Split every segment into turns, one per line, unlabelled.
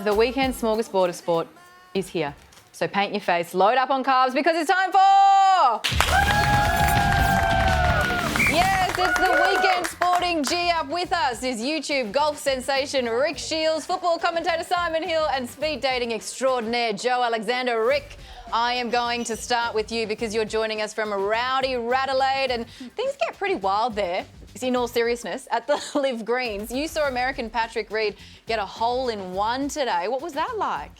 The weekend smorgasbord of sport is here. So paint your face, load up on carbs because it's time for... Yes, it's the weekend sporting G-Up. With us is YouTube golf sensation Rick Shiels, football commentator Simon Hill and speed dating extraordinaire Joe Alexander. Rick, I am going to start with you because you're joining us from rowdy Adelaide and things get pretty wild there. In all seriousness, at the LIV Greens, you saw American Patrick Reed get a hole-in-one today. What was that like?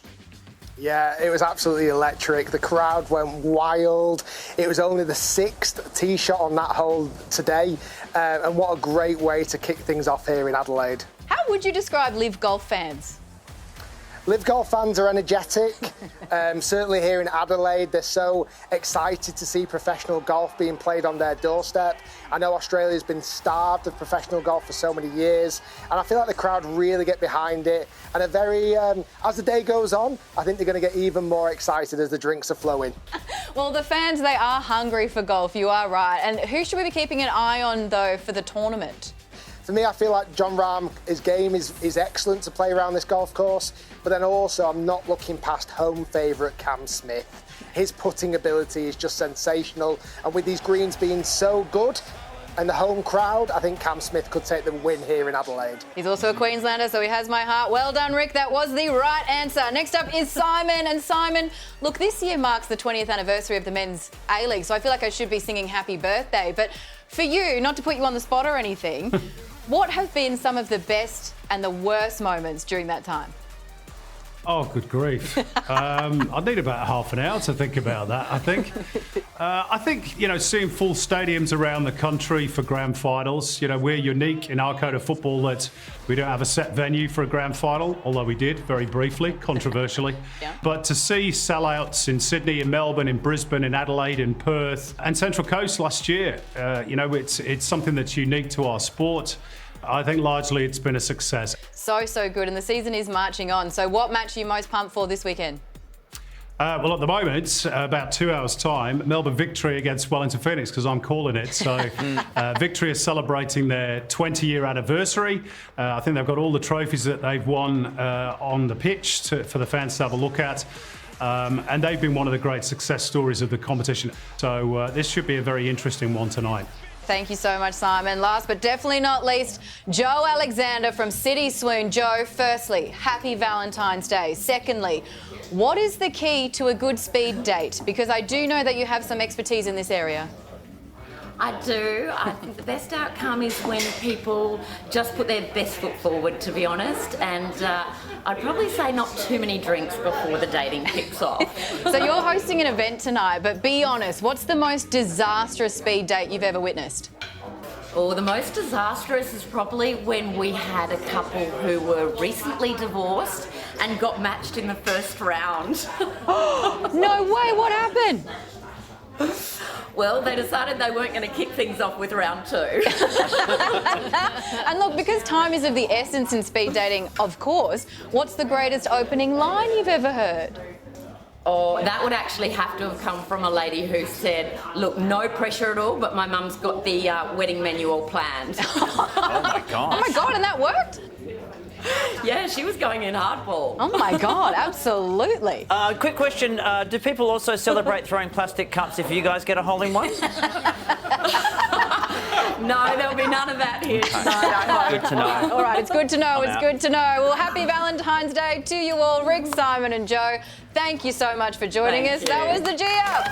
Yeah, it was absolutely electric. The crowd went wild. It was only the 6th tee shot on that hole today, and what a great way to kick things off here in Adelaide.
How would you describe LIV Golf fans?
LIV Golf fans are energetic. Certainly here in Adelaide, they're so excited to see professional golf being played on their doorstep. I know Australia's been starved of professional golf for so many years, and I feel like the crowd really get behind it. And as the day goes on, I think they're going to get even more excited as the drinks are flowing. Well,
the fans, they are hungry for golf, you are right. And who should we be keeping an eye on, though, for the tournament?
For me, I feel like Jon Rahm, his game is excellent to play around this golf course, but then also I'm not looking past home favourite Cam Smith. His putting ability is just sensational, and with these greens being so good and the home crowd, I think Cam Smith could take the win here in Adelaide. He's
also a Queenslander, so he has my heart. Well done, Rick. That was the right answer. Next up is Simon. And Simon, look, this year marks the 20th anniversary of the Men's A-League, so I feel like I should be singing happy birthday. But for you, not to put you on the spot or anything, what have been some of the best and the worst moments during that time?
Oh, good grief. I'd need about half an hour to think about that, I think. Seeing full stadiums around the country for grand finals, we're unique in our code of football that we don't have a set venue for a grand final, although we did very briefly, controversially.
Yeah.
But to see sellouts in Sydney, in Melbourne, in Brisbane, in Adelaide, in Perth, and Central Coast last year, it's something that's unique to our sport. I think largely it's been a success.
So good, and the season is marching on. So what match are you most pumped for this weekend?
Well, at the moment, about 2 hours' time, Melbourne Victory against Wellington Phoenix, because I'm calling it. So Victory is celebrating their 20-year anniversary. I think they've got all the trophies that they've won on the pitch for the fans to have a look at. And they've been one of the great success stories of the competition. So this should be a very interesting one tonight.
Thank you so much, Simon. Last but definitely not least, Joe Alexander from City Swoon. Joe, firstly, happy Valentine's Day. Secondly, what is the key to a good speed date? Because I do know that you have some expertise in this area.
I do. I think the best outcome is when people just put their best foot forward, to be honest. And I'd probably say not too many drinks before the dating kicks off.
So you're hosting an event tonight, but be honest, what's the most disastrous speed date you've ever witnessed?
Oh, the most disastrous is probably when we had a couple who were recently divorced and got matched in the first round.
No way, what happened?
Well, they decided they weren't going to kick things off with round 2.
And look, because time is of the essence in speed dating, of course, what's the greatest opening line you've ever heard?
Oh, that would actually have to have come from a lady who said, look, no pressure at all, but my mum's got the wedding menu all planned.
Oh, my God.
Oh, my God, and that worked?
Yeah, she was going in hardball.
Oh, my God, absolutely.
Quick question. Do people also celebrate throwing plastic cups if you guys get a hole-in-one?
No, there'll be none of that here tonight.
Good to know.
All right, it's good to know. It's good to know. Well, happy Valentine's Day to you all. Rick, Simon and Joe, thank you so much for joining us. That was the G-Up.